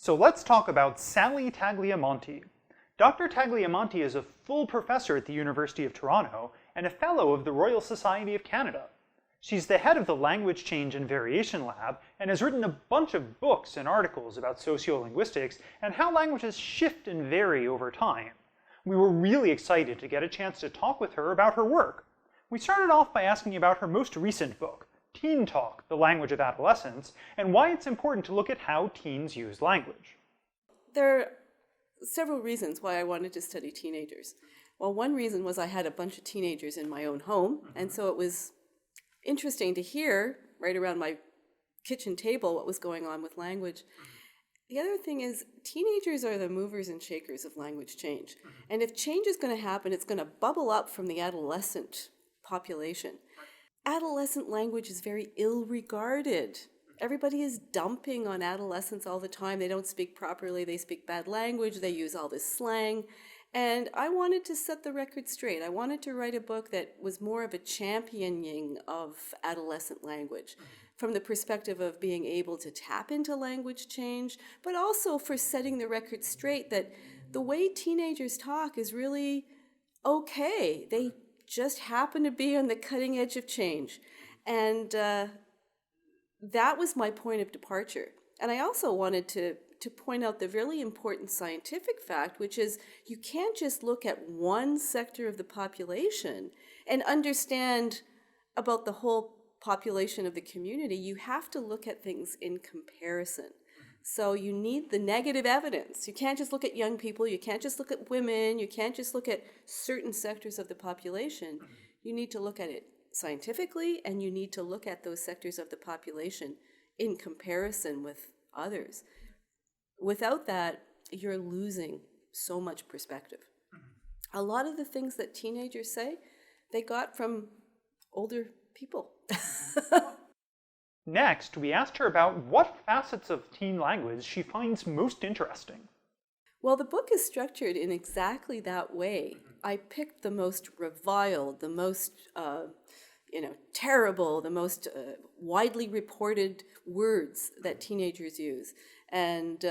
So let's talk about Sali Tagliamonte. Dr. Tagliamonte is a full professor at the University of Toronto and a fellow of the Royal Society of Canada. She's the head of the Language Change and Variation Lab and has written a bunch of books and articles about sociolinguistics and how languages shift and vary over time. We were really excited to get a chance to talk with her about her work. We started off by asking about her most recent book, Teen Talk, The Language of Adolescence, and why it's important to look at how teens use language. There are several reasons why I wanted to study teenagers. Well, one reason was I had a bunch of teenagers in my own home, and so it was interesting to hear right around my kitchen table what was going on with language. The other thing is teenagers are the movers and shakers of language change. And if change is going to happen, it's going to bubble up from the adolescent population. Adolescent language is very ill-regarded. Everybody is dumping on adolescents all the time. They don't speak properly. They speak bad language. They use all this slang. And I wanted to set the record straight. I wanted to write a book that was more of a championing of adolescent language from the perspective of being able to tap into language change, but also for setting the record straight that the way teenagers talk is really okay. They just happen to be on the cutting edge of change. And that was my point of departure. And I also wanted to point out the really important scientific fact, which is you can't just look at one sector of the population and understand about the whole population of the community. You have to look at things in comparison. So you need the negative evidence. You can't just look at young people. You can't just look at women. You can't just look at certain sectors of the population. You need to look at it scientifically, and you need to look at those sectors of the population in comparison with others. Without that, you're losing so much perspective. A lot of the things that teenagers say, they got from older people. Next, we asked her about what facets of teen language she finds most interesting. Well, the book is structured in exactly that way. I picked the most reviled, the most terrible, the most widely reported words that teenagers use. And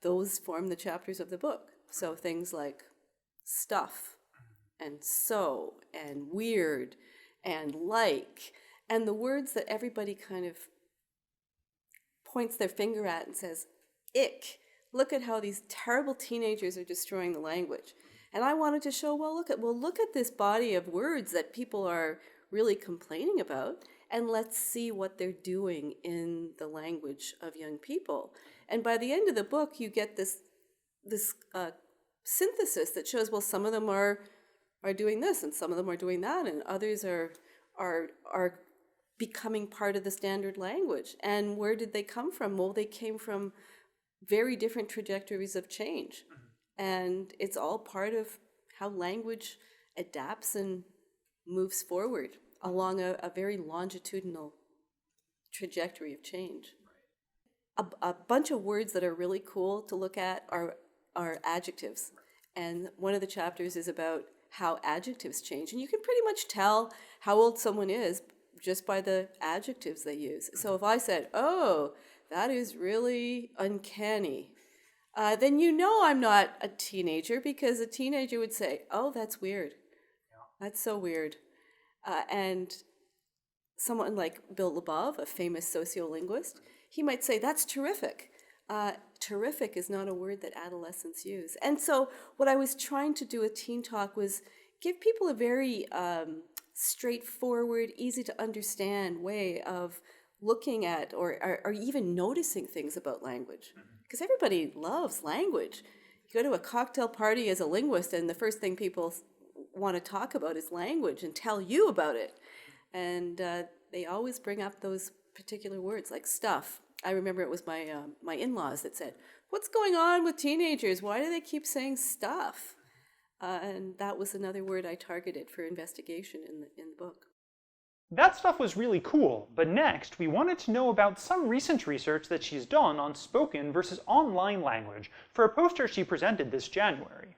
those form the chapters of the book. So things like stuff, and so, and weird, and like, and the words that everybody kind of points their finger at and says, ick, look at how these terrible teenagers are destroying the language. And I wanted to show, look at this body of words that people are really complaining about, and let's see what they're doing in the language of young people. And by the end of the book, you get this synthesis that shows, well, some of them are doing this, and some of them are doing that, and others are becoming part of the standard language. And where did they come from? Well, they came from very different trajectories of change. And it's all part of how language adapts and moves forward along a very longitudinal trajectory of change. A bunch of words that are really cool to look at are adjectives. And one of the chapters is about how adjectives change. And you can pretty much tell how old someone is just by the adjectives they use. So if I said, oh, that is really uncanny, then you know I'm not a teenager, because a teenager would say, oh, that's weird. That's so weird. And someone like Bill Labov, a famous sociolinguist, he might say, that's terrific. Terrific is not a word that adolescents use. And so what I was trying to do with Teen Talk was give people a very straightforward, easy to understand way of looking at or even noticing things about language. Because everybody loves language. You go to a cocktail party as a linguist, and the first thing people want to talk about is language and tell you about it. And they always bring up those particular words like stuff. I remember it was my in-laws that said, what's going on with teenagers? Why do they keep saying stuff? And that was another word I targeted for investigation in the book. That stuff was really cool, but next we wanted to know about some recent research that she's done on spoken versus online language for a poster she presented this January.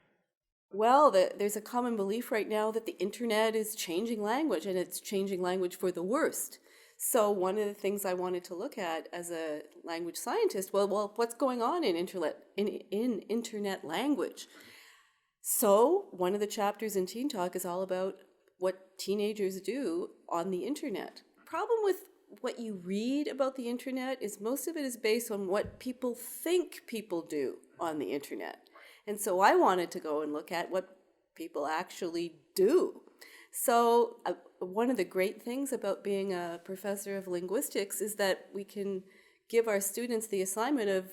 Well, there's a common belief right now that the internet is changing language, and it's changing language for the worst. So one of the things I wanted to look at as a language scientist, well, what's going on in internet language? So one of the chapters in Teen Talk is all about what teenagers do on the internet. Problem with what you read about the internet is most of it is based on what people think people do on the internet. And so I wanted to go and look at what people actually do. So one of the great things about being a professor of linguistics is that we can give our students the assignment of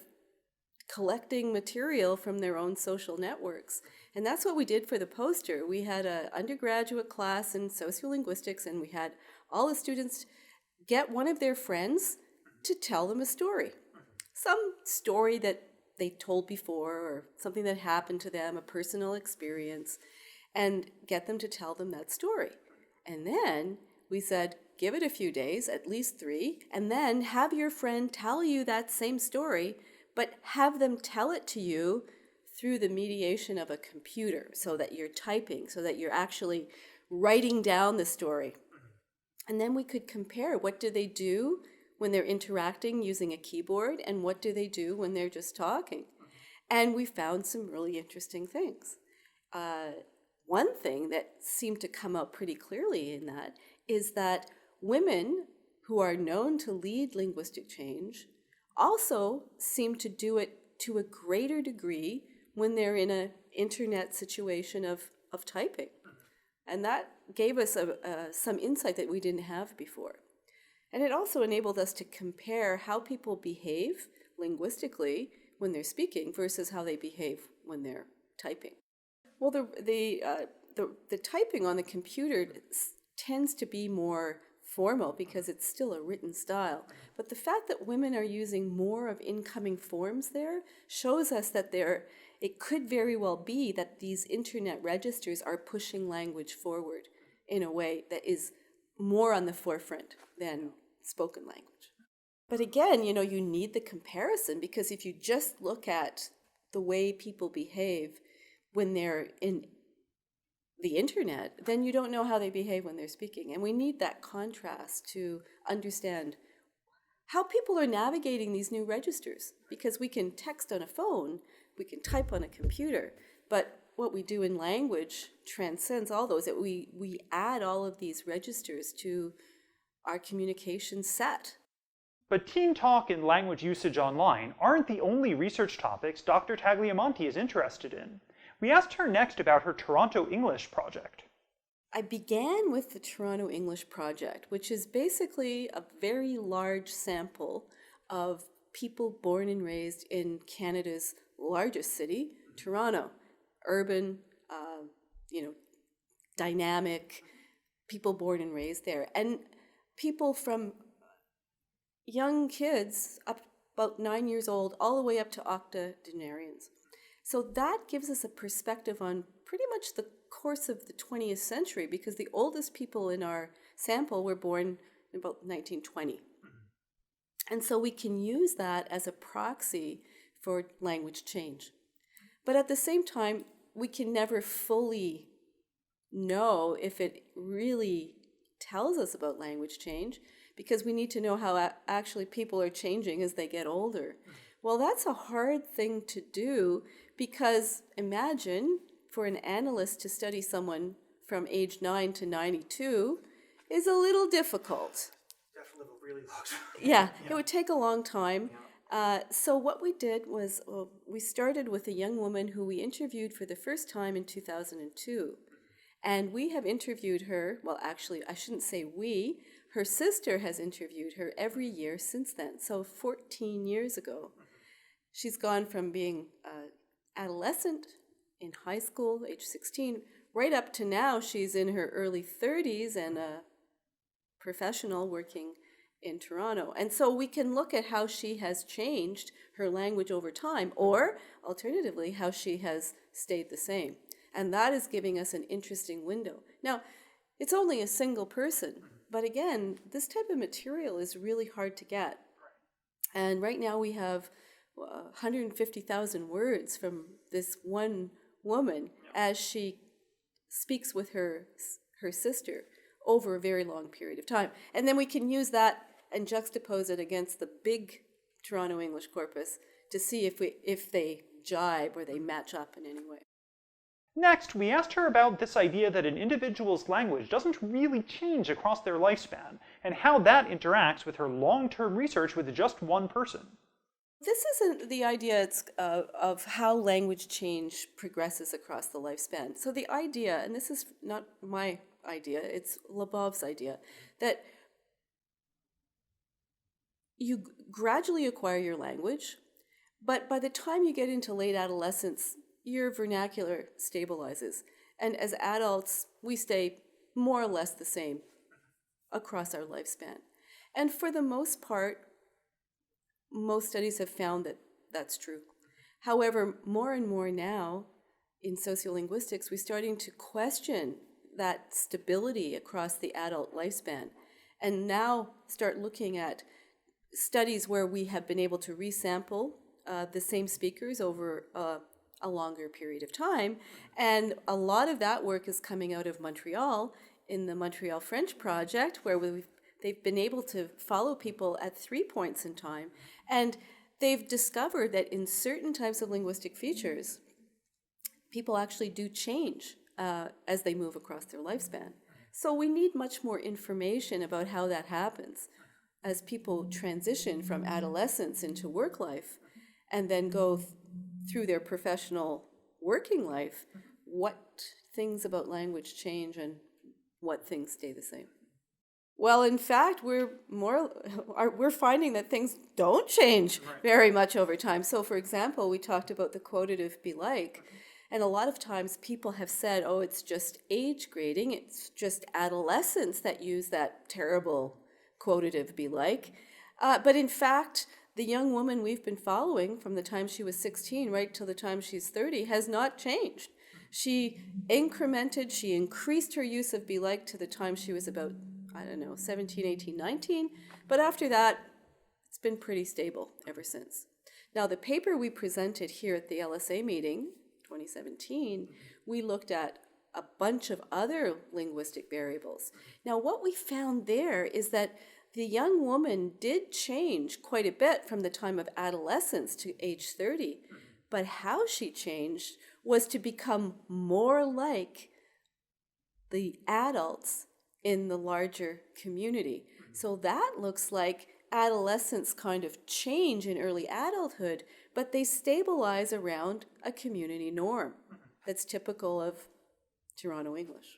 collecting material from their own social networks. And that's what we did for the poster. We had an undergraduate class in sociolinguistics, and we had all the students get one of their friends to tell them a story. Some story that they told before or something that happened to them, a personal experience, and get them to tell them that story. And then we said, give it a few days, at least 3, and then have your friend tell you that same story, but have them tell it to you through the mediation of a computer, so that you're typing, so that you're actually writing down the story. And then we could compare, what do they do when they're interacting using a keyboard, and what do they do when they're just talking? And we found some really interesting things. One thing that seemed to come out pretty clearly in that is that women who are known to lead linguistic change also seem to do it to a greater degree when they're in an internet situation of typing. And that gave us some insight that we didn't have before. And it also enabled us to compare how people behave linguistically when they're speaking versus how they behave when they're typing. Well, the typing on the computer tends to be more formal because it's still a written style. But the fact that women are using more of incoming forms there shows us that it could very well be that these internet registers are pushing language forward in a way that is more on the forefront than spoken language. But again, you need the comparison, because if you just look at the way people behave when they're in the internet, then you don't know how they behave when they're speaking. And we need that contrast to understand how people are navigating these new registers, because we can text on a phone, we can type on a computer, but what we do in language transcends all those. That we add all of these registers to our communication set. But teen talk and language usage online aren't the only research topics Dr. Tagliamonte is interested in. We asked her next about her Toronto English project. I began with the Toronto English Project, which is basically a very large sample of people born and raised in Canada's largest city, Toronto. Urban, dynamic, people born and raised there. And people from young kids, up about 9 years old, all the way up to octogenarians. So that gives us a perspective on pretty much the course of the 20th century, because the oldest people in our sample were born in about 1920. And so we can use that as a proxy for language change. But at the same time, we can never fully know if it really tells us about language change, because we need to know how actually people are changing as they get older. Well, that's a hard thing to do, because imagine for an analyst to study someone from age 9 to 92 is a little difficult. Definitely really long. Yeah, it would take a long time. So what we did was, we started with a young woman who we interviewed for the first time in 2002. And we have interviewed her, well, actually, I shouldn't say we, her sister has interviewed her every year since then, so 14 years ago. She's gone from being an adolescent in high school, age 16, right up to now she's in her early 30s and a professional working in Toronto. And so we can look at how she has changed her language over time, or alternatively, how she has stayed the same. And that is giving us an interesting window. Now, it's only a single person, but again, this type of material is really hard to get. And right now we have 150,000 words from this one woman as she speaks with her sister over a very long period of time. And then we can use that and juxtapose it against the big Toronto English corpus to see if they jibe or they match up in any way. Next, we asked her about this idea that an individual's language doesn't really change across their lifespan, and how that interacts with her long-term research with just one person. This isn't the idea of how language change progresses across the lifespan. So the idea, and this is not my idea, it's Lebov's idea, that you gradually acquire your language, but by the time you get into late adolescence, your vernacular stabilizes. And as adults, we stay more or less the same across our lifespan. And for the most part, most studies have found that that's true. However, more and more now in sociolinguistics, we're starting to question that stability across the adult lifespan, and now start looking at studies where we have been able to resample the same speakers over a longer period of time. And a lot of that work is coming out of Montreal in the Montreal French Project, where they've been able to follow people at 3 points in time. And they've discovered that in certain types of linguistic features, people actually do change as they move across their lifespan. So we need much more information about how that happens as people transition from adolescence into work life and then go through their professional working life, what things about language change and what things stay the same. Well, in fact, we're finding that things don't change very much over time. So, for example, we talked about the quotative be like, and a lot of times people have said, oh, it's just age grading, it's just adolescents that use that terrible quotative be like. But in fact, the young woman we've been following from the time she was 16 right till the time she's 30 has not changed. She incremented, she increased her use of be like to the time she was about, 17, 18, 19. But after that, it's been pretty stable ever since. Now, the paper we presented here at the LSA meeting, 2017, we looked at a bunch of other linguistic variables. Now, what we found there is that the young woman did change quite a bit from the time of adolescence to age 30, but how she changed was to become more like the adults in the larger community. So that looks like adolescents kind of change in early adulthood, but they stabilize around a community norm that's typical of Toronto English.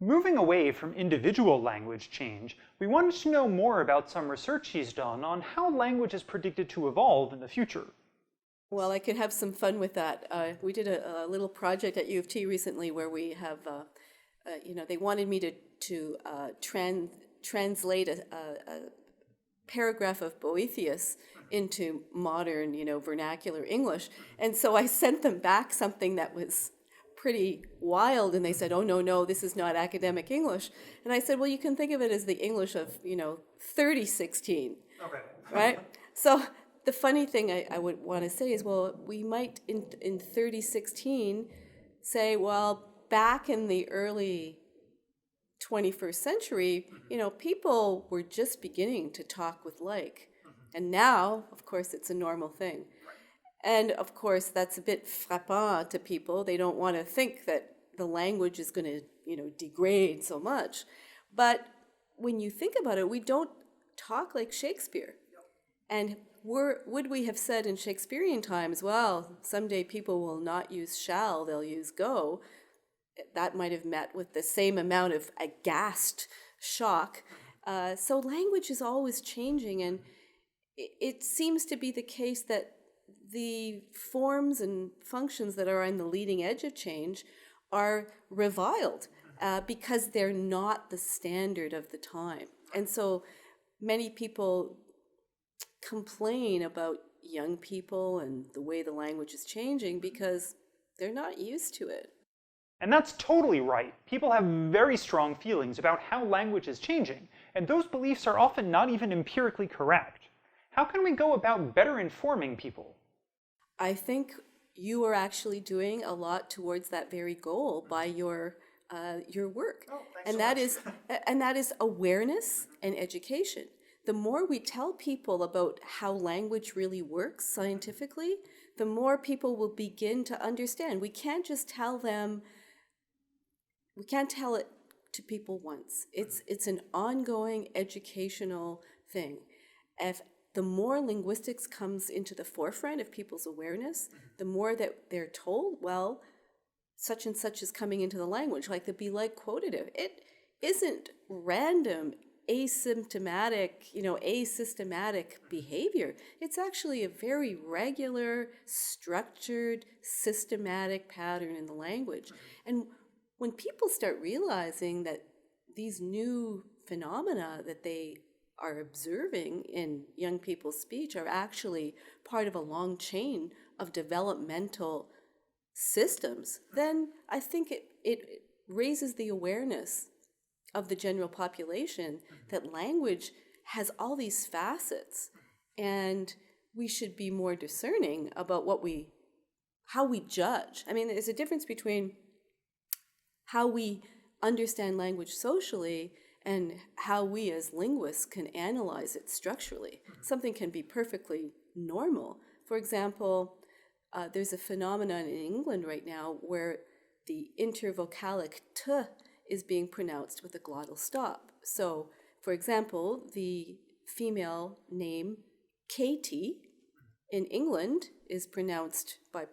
Moving away from individual language change, we wanted to know more about some research she's done on how language is predicted to evolve in the future. Well, I could have some fun with that. We did a little project at U of T recently where we have, they wanted me to translate a paragraph of Boethius into modern, vernacular English. And so I sent them back something that was pretty wild, and they said, oh, no, this is not academic English. And I said, well, you can think of it as the English of, 3016, Okay. right? So the funny thing I would want to say is, well, we might in 3016 say, well, back in the early 21st century, people were just beginning to talk with like. And now, of course, it's a normal thing. And of course, that's a bit frappant to people. They don't want to think that the language is going to, degrade so much. But when you think about it, we don't talk like Shakespeare. And would we have said in Shakespearean times, well, someday people will not use shall, they'll use go, that might have met with the same amount of aghast shock. So language is always changing, and it seems to be the case that the forms and functions that are on the leading edge of change are reviled because they're not the standard of the time. And so many people complain about young people and the way the language is changing because they're not used to it. And that's totally right. People have very strong feelings about how language is changing, and those beliefs are often not even empirically correct. How can we go about better informing people? I think you are actually doing a lot towards that very goal by your your work. Oh, thanks And so that much. is and that is awareness and education. The more we tell people about how language really works scientifically, the more people will begin to understand. We can't tell it to people once. It's an ongoing educational thing. If the more linguistics comes into the forefront of people's awareness, the more that they're told, well, such and such is coming into the language, like the be like quotative. It isn't random, asymptomatic, asystematic behavior. It's actually a very regular, structured, systematic pattern in the language. And when people start realizing that these new phenomena that they are observing in young people's speech are actually part of a long chain of developmental systems, then I think it raises the awareness of the general population that language has all these facets, and we should be more discerning about how we judge. I mean, there's a difference between how we understand language socially and how we as linguists can analyze it structurally. Something can be perfectly normal. For example, there's a phenomenon in England right now where the intervocalic t is being pronounced with a glottal stop. So, for example, the female name Katie in England is pronounced by,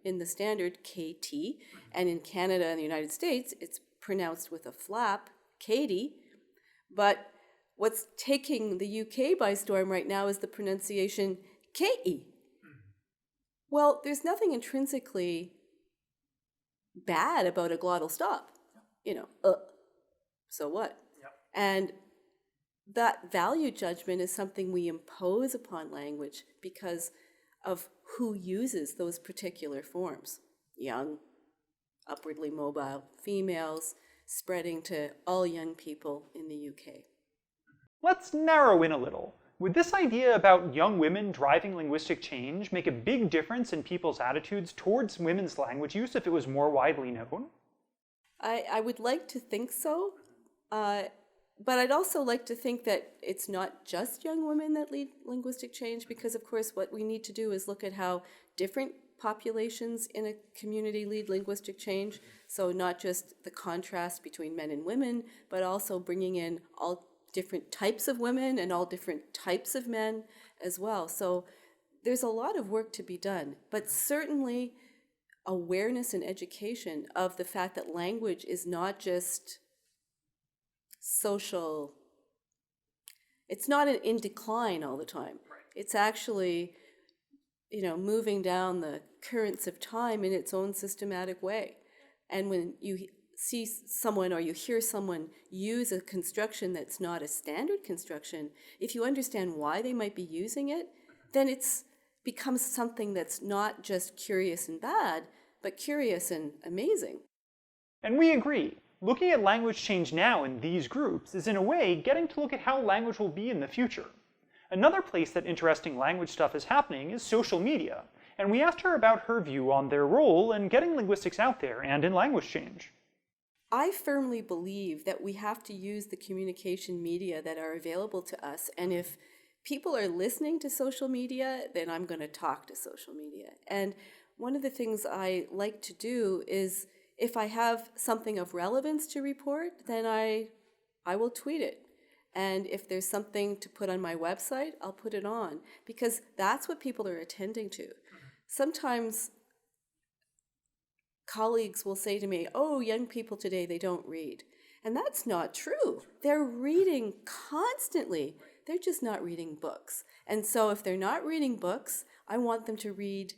in the standard KT, and in Canada and the United States, it's pronounced with a flap, Katie. But what's taking the UK by storm right now is the pronunciation KE. Well, there's nothing intrinsically bad about a glottal stop, so what? Yep. And that value judgment is something we impose upon language because of who uses those particular forms. Young, upwardly mobile females, spreading to all young people in the UK. Let's narrow in a little. Would this idea about young women driving linguistic change make a big difference in people's attitudes towards women's language use if it was more widely known? I would like to think so, but I'd also like to think that it's not just young women that lead linguistic change, because of course what we need to do is look at how different populations in a community lead linguistic change. So not just the contrast between men and women, but also bringing in all different types of women and all different types of men as well. So there's a lot of work to be done, but certainly awareness and education of the fact that language is not just social, it's not in decline all the time. It's actually, moving down the currents of time in its own systematic way. And when you see someone or you hear someone use a construction that's not a standard construction, if you understand why they might be using it, then it's becomes something that's not just curious and bad, but curious and amazing. And we agree. Looking at language change now in these groups is in a way getting to look at how language will be in the future. Another place that interesting language stuff is happening is social media, and we asked her about her view on their role in getting linguistics out there and in language change. I firmly believe that we have to use the communication media that are available to us, and if people are listening to social media, then I'm going to talk to social media. And one of the things I like to do is, if I have something of relevance to report, then I will tweet it. And if there's something to put on my website, I'll put it on, because that's what people are attending to. Sometimes colleagues will say to me, oh, young people today, they don't read. And that's not true. They're reading constantly. They're just not reading books. And so if they're not reading books, I want them to read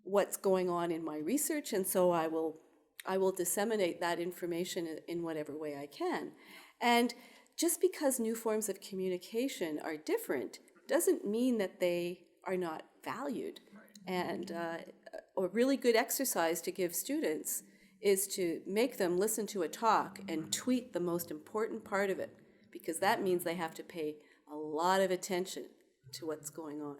what's going on in my research, and so I will disseminate that information in whatever way I can. And just because new forms of communication are different doesn't mean that they are not valued. And a really good exercise to give students is to make them listen to a talk and tweet the most important part of it, because that means they have to pay a lot of attention to what's going on.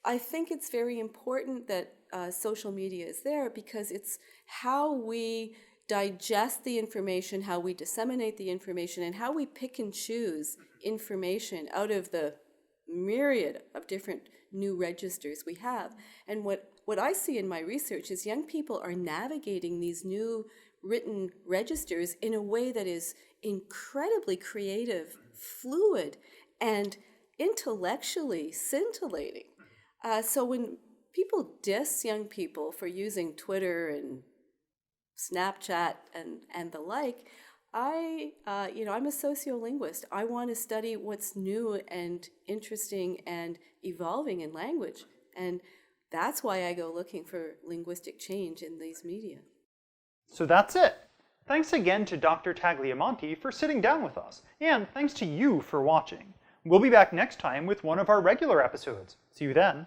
I think it's very important that social media is there, because it's how we digest the information, how we disseminate the information, and how we pick and choose information out of the myriad of different new registers we have. And what I see in my research is young people are navigating these new written registers in a way that is incredibly creative, fluid, and intellectually scintillating. So when people diss young people for using Twitter and Snapchat and the like, I'm a sociolinguist. I want to study what's new and interesting and evolving in language. And that's why I go looking for linguistic change in these media. So that's it. Thanks again to Dr. Tagliamonte for sitting down with us, and thanks to you for watching. We'll be back next time with one of our regular episodes. See you then.